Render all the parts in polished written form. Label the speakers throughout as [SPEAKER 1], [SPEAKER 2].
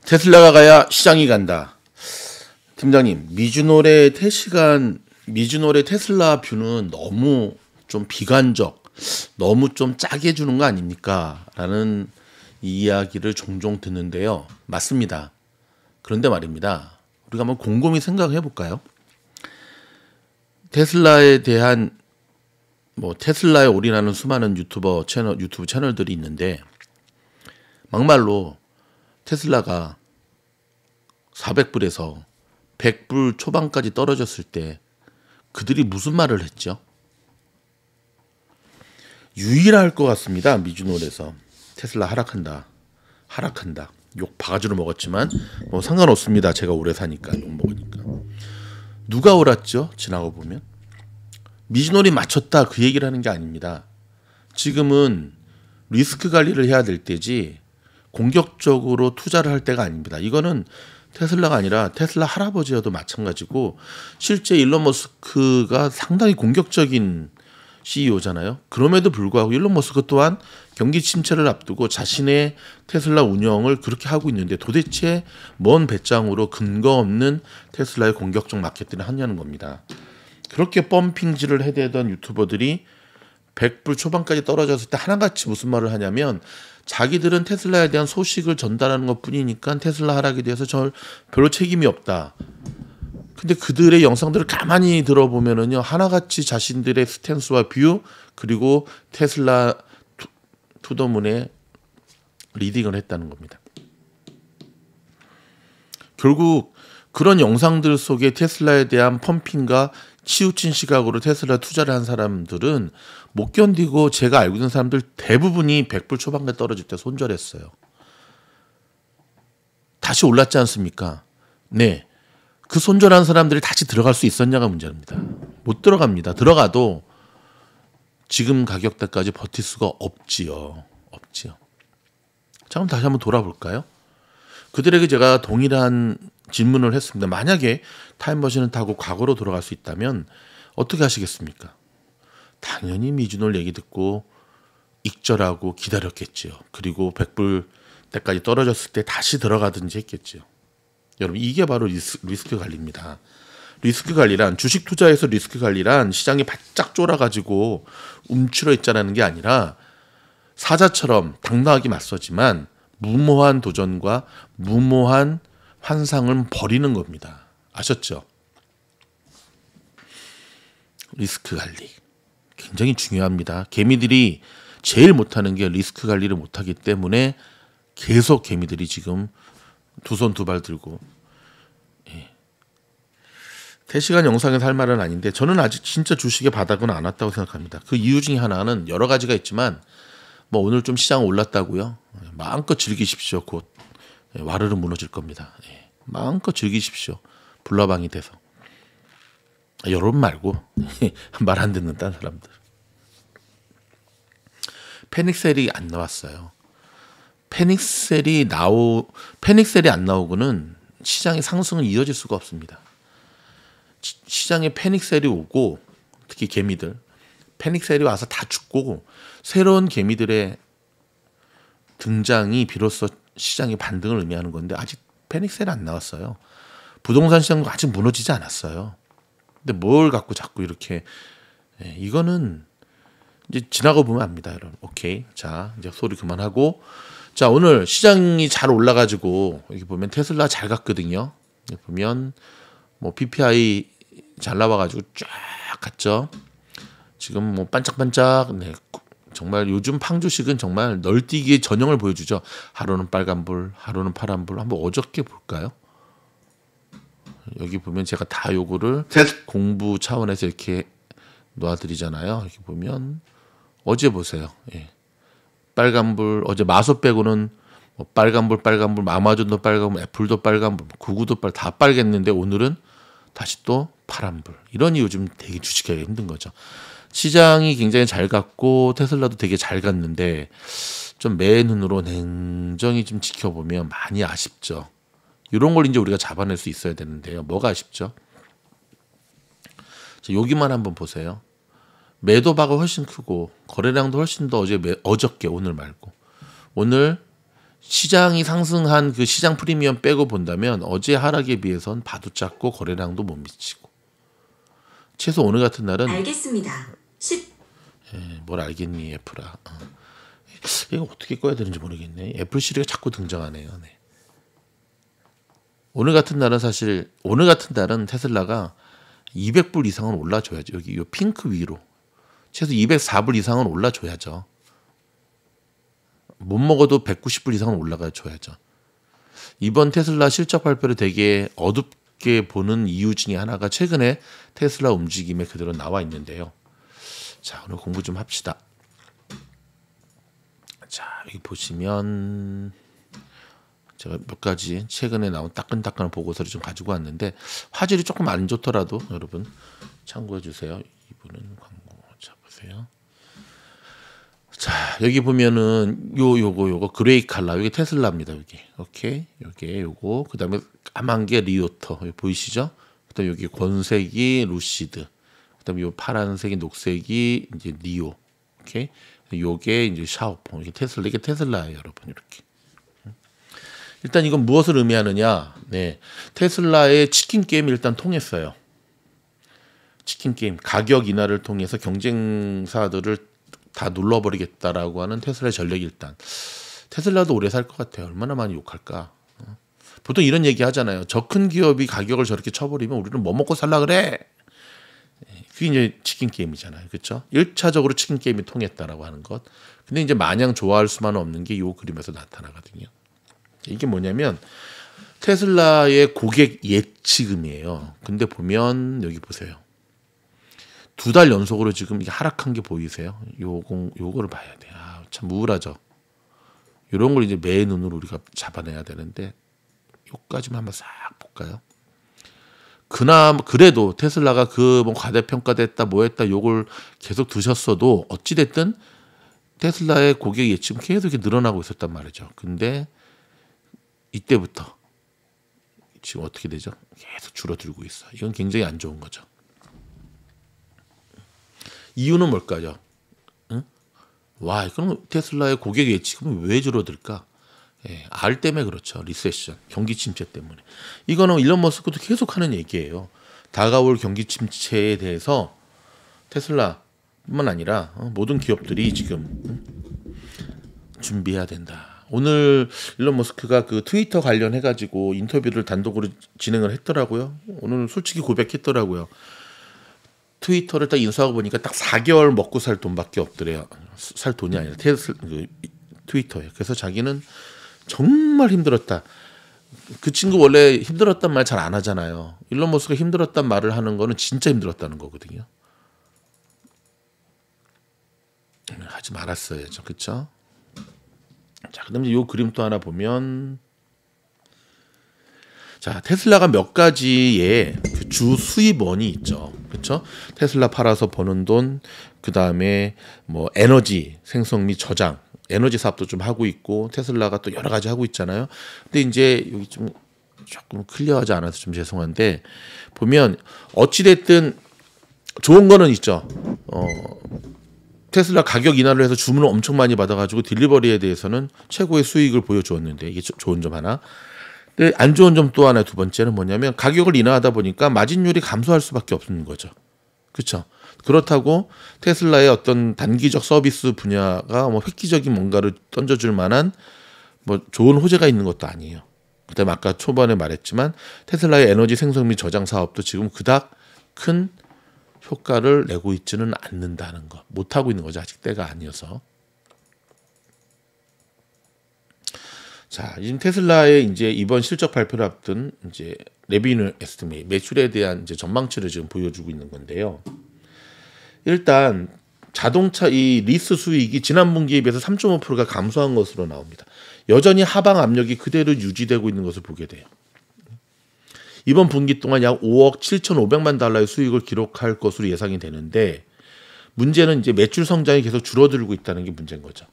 [SPEAKER 1] 테슬라가 가야 시장이 간다. 팀장님, 미주노래 테슬라 뷰는 너무 좀 비관적, 너무 좀 짜게 주는 거 아닙니까? 라는 이야기를 종종 듣는데요. 맞습니다. 그런데 말입니다. 우리가 한번 곰곰이 생각해 볼까요? 테슬라에 대한 테슬라에 올인하는 수많은 유튜브 채널들이 있는데 막말로 테슬라가 400불에서 100불 초반까지 떨어졌을 때 그들이 무슨 말을 했죠? 유일할 것 같습니다. 미주노래에서 테슬라 하락한다. 욕 바가지로 먹었지만 상관없습니다. 제가 오래 사니까 욕 먹으니까. 누가 옳았죠? 지나고 보면 미주노래 맞췄다 그 얘기를 하는 게 아닙니다. 지금은 리스크 관리를 해야 될 때지 공격적으로 투자를 할 때가 아닙니다. 이거는 테슬라가 아니라 테슬라 할아버지여도 마찬가지고 실제 일론 머스크가 상당히 공격적인 CEO잖아요. 그럼에도 불구하고 일론 머스크 또한 경기 침체를 앞두고 자신의 테슬라 운영을 그렇게 하고 있는데 도대체 뭔 배짱으로 근거 없는 테슬라의 공격적 마케팅을 하냐는 겁니다. 그렇게 펌핑질을 해대던 유튜버들이 100불 초반까지 떨어졌을 때 하나같이 무슨 말을 하냐면 자기들은 테슬라에 대한 소식을 전달하는 것뿐이니까 테슬라 하락에 대해서 별로 책임이 없다. 근데 그들의 영상들을 가만히 들어보면은요 하나같이 자신들의 스탠스와 뷰 그리고 테슬라 투더문에 리딩을 했다는 겁니다. 결국 그런 영상들 속에 테슬라에 대한 펌핑과 치우친 시각으로 테슬라 투자를 한 사람들은 못 견디고 제가 알고 있는 사람들 대부분이 100불 초반까지 떨어질 때 손절했어요. 다시 올랐지 않습니까? 네. 그 손절한 사람들이 다시 들어갈 수 있었냐가 문제입니다. 못 들어갑니다. 들어가도 지금 가격대까지 버틸 수가 없지요. 자, 그럼 다시 한번 돌아볼까요? 그들에게 제가 동일한 질문을 했습니다. 만약에 타임머신을 타고 과거로 돌아갈 수 있다면 어떻게 하시겠습니까? 당연히 미주노 얘기 듣고 익절하고 기다렸겠지요. 그리고 100불 때까지 떨어졌을 때 다시 들어가든지 했겠지요. 여러분 이게 바로 리스크 관리입니다. 리스크 관리란 주식 투자에서 리스크 관리란 시장이 바짝 쫄아가지고 움츠러 있자라는 게 아니라 사자처럼 당당하게 맞서지만 무모한 도전과 무모한 환상을 버리는 겁니다. 아셨죠? 리스크 관리 굉장히 중요합니다. 개미들이 제일 못하는 게 리스크 관리를 못하기 때문에 계속 개미들이 지금 두 손 두 발 들고 대시간 영상에서 할 말은 아닌데 저는 아직 진짜 주식의 바닥은 안 왔다고 생각합니다. 그 이유 중에 하나는 여러 가지가 있지만 오늘 좀 시장 올랐다고요. 마음껏 즐기십시오. 곧 와르르 무너질 겁니다. 마음껏 즐기십시오. 불나방이 돼서. 여러분 말고 말 안 듣는 딴 사람들. 패닉셀이 안 나왔어요. 패닉셀이 안 나오고는 시장의 상승은 이어질 수가 없습니다. 시장에 패닉셀이 오고 특히 개미들 패닉셀이 와서 다 죽고 새로운 개미들의 등장이 비로소 시장의 반등을 의미하는 건데 아직 패닉셀이 안 나왔어요. 부동산 시장도 아직 무너지지 않았어요. 근데 뭘 갖고 자꾸 이렇게 이거는 이제 지나고 보면 압니다, 여러분. 오케이. 자, 이제 소리 그만하고 자, 오늘 시장이 잘 올라가지고 여기 보면 테슬라 잘 갔거든요. 여기 보면 PPI 잘 나와가지고 쫙 갔죠. 지금 반짝반짝 정말 요즘 팡주식은 정말 널뛰기의 전형을 보여주죠. 하루는 빨간불, 하루는 파란불. 한번 어저께 볼까요? 여기 보면 제가 다 요거를 공부 차원에서 이렇게 놓아드리잖아요. 여기 보면 어제 보세요. 빨간불 어제 마소 빼고는 빨간불, 아마존도 빨간불, 애플도 빨간불, 구구도 다 빨겠는데 오늘은 다시 또 파란불. 이러니 요즘 되게 주식하기 힘든 거죠. 시장이 굉장히 잘 갔고 테슬라도 되게 잘 갔는데 좀 매의 눈으로 냉정히 좀 지켜보면 많이 아쉽죠. 이런 걸 이제 우리가 잡아낼 수 있어야 되는데요. 뭐가 아쉽죠? 자, 여기만 한번 보세요. 매도바가 훨씬 크고 거래량도 훨씬 더 어저께 오늘 말고 오늘 시장이 상승한 그 시장 프리미엄 빼고 본다면 어제 하락에 비해선 봐도 작고 거래량도 못 미치고 최소 오늘 같은 날은
[SPEAKER 2] 알겠습니다.
[SPEAKER 1] 뭘 알겠니 애플아. 이거 어떻게 꺼야 되는지 모르겠네. 애플 시리가 자꾸 등장하네요. 네. 오늘 같은 날은 테슬라가 200불 이상은 올라줘야죠. 여기 이 핑크 위로 최소 204불 이상은 올라줘야죠. 못 먹어도 190불 이상은 올라가 줘야죠. 이번 테슬라 실적 발표를 되게 어둡게 보는 이유 중에 하나가 최근에 테슬라 움직임에 그대로 나와 있는데요. 자, 오늘 공부 좀 합시다. 자, 여기 보시면 제가 몇 가지 최근에 나온 따끈따끈한 보고서를 좀 가지고 왔는데 화질이 조금 안 좋더라도 여러분 참고해 주세요. 이분은 광고 자 보세요. 자, 여기 보면은 요거 그레이 칼라 이게 테슬라입니다. 여기 오케이 요게 요거 그다음에 까만 게 리오터 여기 보이시죠? 그다음 여기 권색이 루시드 그다음에 요 파란색이 녹색이 이제 니오 오케이 요게 이제 샤오퐁 이게 테슬라예요, 여러분. 이렇게 일단 이건 무엇을 의미하느냐? 네, 테슬라의 치킨 게임이 일단 통했어요. 치킨 게임 가격 인하를 통해서 경쟁사들을 다 눌러버리겠다라고 하는 테슬라의 전략이 일단 테슬라도 오래 살 것 같아요. 얼마나 많이 욕할까? 보통 이런 얘기 하잖아요. 저 큰 기업이 가격을 저렇게 쳐버리면 우리는 뭐 먹고 살라 그래? 그게 이제 치킨 게임이잖아요. 그렇죠? 1차적으로 치킨 게임이 통했다라고 하는 것. 근데 이제 마냥 좋아할 수만은 없는 게 이 그림에서 나타나거든요. 이게 뭐냐면 테슬라의 고객 예치금이에요. 근데 보면 여기 보세요. 2달 연속으로 지금 이게 하락한 게 보이세요? 요거를 봐야 돼. 참 우울하죠. 이런 걸 이제 매의 눈으로 우리가 잡아내야 되는데 요까지만 한번 싹 볼까요? 그래도 테슬라가 그 뭐 과대평가됐다 뭐했다 요걸 계속 드셨어도 어찌됐든 테슬라의 고객 예치금 계속 이렇게 늘어나고 있었단 말이죠. 근데 이때부터 지금 어떻게 되죠? 계속 줄어들고 있어. 이건 굉장히 안 좋은 거죠. 이유는 뭘까요? 응? 와, 그럼 테슬라의 고객 예치금은 왜 줄어들까? R 때문에 그렇죠. 리세션, 경기 침체 때문에. 이거는 일론 머스크도 계속하는 얘기예요. 다가올 경기 침체에 대해서 테슬라뿐만 아니라 모든 기업들이 지금 준비해야 된다. 오늘 일론 머스크가 그 트위터 관련해 가지고 인터뷰를 단독으로 진행을 했더라고요. 오늘 솔직히 고백했더라고요. 트위터를 딱 인수하고 보니까 딱 4개월 먹고 살 돈밖에 없더래요. 살 돈이 아니라 트위터에. 그래서 자기는 정말 힘들었다. 그 친구 원래 힘들었단 말 잘 안 하잖아요. 일론 머스크가 힘들었단 말을 하는 거는 진짜 힘들었다는 거거든요. 하지 말았어야죠. 그렇죠? 자, 그다음에 이 그림 또 하나 보면 자, 테슬라가 몇 가지의 그 주 수입원이 있죠. 그렇죠? 테슬라 팔아서 버는 돈, 그다음에 뭐 에너지 생성 및 저장, 에너지 사업도 좀 하고 있고 테슬라가 또 여러 가지 하고 있잖아요. 근데 이제 여기 좀 조금 클리어하지 않아서 좀 죄송한데 보면 어찌 됐든 좋은 거는 있죠. 테슬라 가격 인하를 해서 주문을 엄청 많이 받아가지고 딜리버리에 대해서는 최고의 수익을 보여주었는데 이게 좋은 점 하나. 근데 안 좋은 점 또 하나 두 번째는 뭐냐면 가격을 인하하다 보니까 마진율이 감소할 수밖에 없는 거죠. 그렇죠? 그렇다고 테슬라의 어떤 단기적 서비스 분야가 뭐 획기적인 뭔가를 던져줄 만한 뭐 좋은 호재가 있는 것도 아니에요. 그다음에 아까 초반에 말했지만 테슬라의 에너지 생성 및 저장 사업도 지금 그닥 큰 효과를 내고 있지는 않는다는 거. 못 하고 있는 거죠. 아직 때가 아니어서. 자, 지금 테슬라의 이제 이번 실적 발표를 앞둔 이제 레비뉴 에스티메이트 매출에 대한 이제 전망치를 지금 보여주고 있는 건데요. 일단 자동차 이 리스 수익이 지난 분기에 비해서 3.5%가 감소한 것으로 나옵니다. 여전히 하방 압력이 그대로 유지되고 있는 것을 보게 돼요. 이번 분기 동안 약 5억 7,500만 달러의 수익을 기록할 것으로 예상이 되는데 문제는 이제 매출 성장이 계속 줄어들고 있다는 게 문제인 거죠.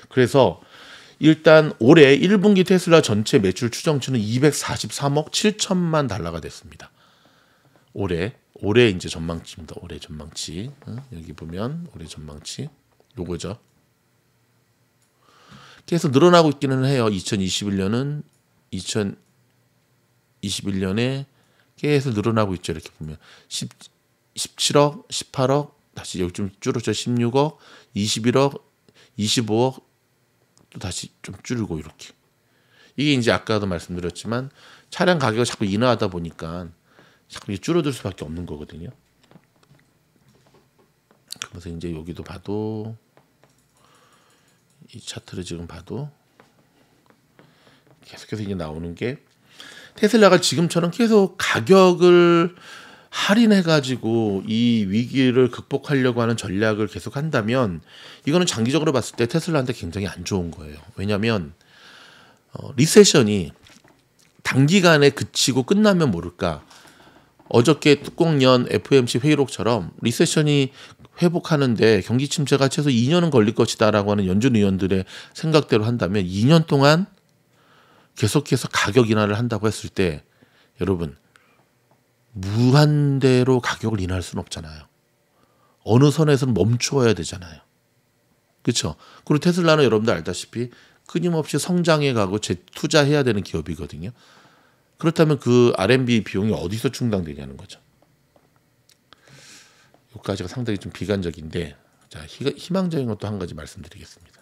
[SPEAKER 1] 그래서 일단 올해 1분기 테슬라 전체 매출 추정치는 243억 7천만 달러가 됐습니다. 올해 이제 전망치입니다. 올해 전망치. 여기 보면 올해 전망치 요거죠. 계속 늘어나고 있기는 해요. 2021년에 계속 늘어나고 있죠. 이렇게 보면 17억, 18억, 다시 여기 좀 줄었죠. 16억, 21억, 25억, 또 다시 좀 줄고 이렇게. 이게 이제 아까도 말씀드렸지만 차량 가격이 자꾸 인하하다 보니까 자꾸 줄어들 수밖에 없는 거거든요. 그래서 이제 여기도 봐도 이 차트를 지금 봐도 계속해서 이제 나오는 게 테슬라가 지금처럼 계속 가격을 할인해가지고 이 위기를 극복하려고 하는 전략을 계속 한다면 이거는 장기적으로 봤을 때 테슬라한테 굉장히 안 좋은 거예요. 왜냐하면 리세션이 단기간에 그치고 끝나면 모를까. 어저께 뚜껑연 FOMC 회의록처럼 리세션이 회복하는데 경기 침체가 최소 2년은 걸릴 것이다라고 하는 연준 의원들의 생각대로 한다면 2년 동안 계속해서 가격 인하를 한다고 했을 때 여러분 무한대로 가격을 인하할 수는 없잖아요. 어느 선에서는 멈춰야 되잖아요. 그렇죠? 그리고 테슬라는 여러분들 알다시피 끊임없이 성장해 가고 재투자해야 되는 기업이거든요. 그렇다면 그 R&D 비용이 어디서 충당되냐는 거죠. 여기까지가 상당히 좀 비관적인데 자, 희망적인 것도 한 가지 말씀드리겠습니다.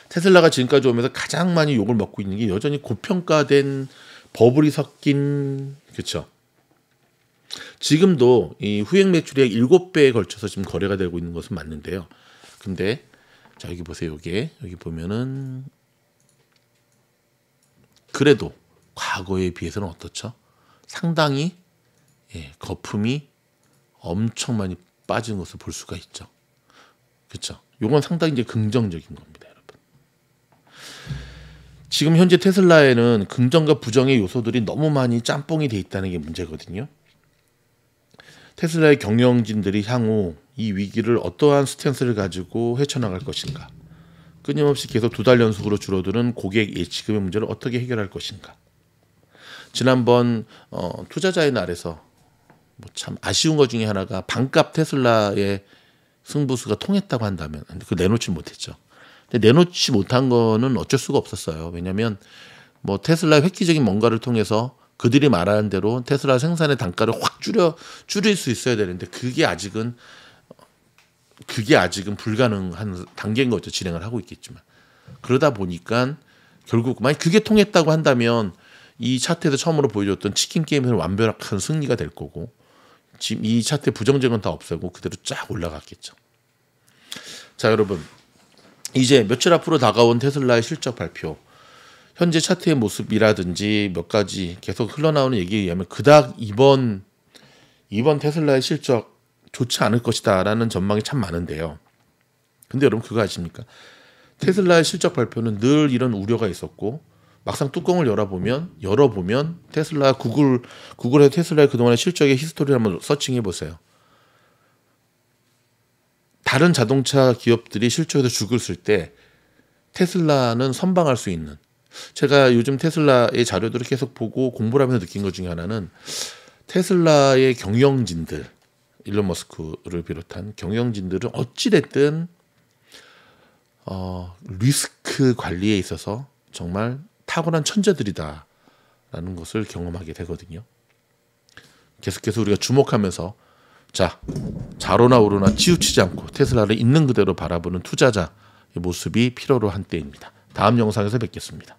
[SPEAKER 1] 테슬라가 지금까지 오면서 가장 많이 욕을 먹고 있는 게 여전히 고평가된 버블이 섞인 그렇죠. 지금도 이 후행 매출의 7배에 걸쳐서 지금 거래가 되고 있는 것은 맞는데요. 근데 자 여기 보세요. 여기 보면은 그래도 과거에 비해서는 어떻죠? 상당히 거품이 엄청 많이 빠진 것을 볼 수가 있죠. 그렇죠? 이건 상당히 이제 긍정적인 겁니다, 여러분. 지금 현재 테슬라에는 긍정과 부정의 요소들이 너무 많이 짬뽕이 돼 있다는 게 문제거든요. 테슬라의 경영진들이 향후 이 위기를 어떠한 스탠스를 가지고 헤쳐나갈 것인가? 끊임없이 계속 2달 연속으로 줄어드는 고객 예치금의 문제를 어떻게 해결할 것인가? 지난번 투자자의 날에서 뭐 참 아쉬운 것 중에 하나가 반값 테슬라의 승부수가 통했다고 한다면 그 내놓지 못했죠. 근데 내놓지 못한 거는 어쩔 수가 없었어요. 왜냐하면 뭐 테슬라의 획기적인 뭔가를 통해서 그들이 말하는 대로 테슬라 생산의 단가를 확 줄일 수 있어야 되는데 그게 아직은 불가능한 단계인 거죠. 진행을 하고 있겠지만 그러다 보니까 결국 만약 그게 통했다고 한다면 이 차트에서 처음으로 보여줬던 치킨 게임에서 완벽한 승리가 될 거고 지금 이 차트의 부정적은 다 없애고 그대로 쫙 올라갔겠죠. 자 여러분 이제 며칠 앞으로 다가온 테슬라의 실적 발표 현재 차트의 모습이라든지 몇 가지 계속 흘러나오는 얘기에 의하면 그닥 이번 테슬라의 실적 좋지 않을 것이다 라는 전망이 참 많은데요. 근데 여러분 그거 아십니까? 테슬라의 실적 발표는 늘 이런 우려가 있었고 막상 뚜껑을 열어보면 테슬라 구글의 테슬라의 그동안의 실적의 히스토리를 한번 서칭해 보세요. 다른 자동차 기업들이 실적에서 죽을 때 테슬라는 선방할 수 있는 제가 요즘 테슬라의 자료들을 계속 보고 공부를 하면서 느낀 것 중에 하나는 테슬라의 경영진들 일론 머스크를 비롯한 경영진들은 어찌됐든 리스크 관리에 있어서 정말 탁월한 천재들이다라는 것을 경험하게 되거든요. 계속해서 우리가 주목하면서 자로나 오로나 치우치지 않고 테슬라를 있는 그대로 바라보는 투자자의 모습이 필요로 한 때입니다. 다음 영상에서 뵙겠습니다.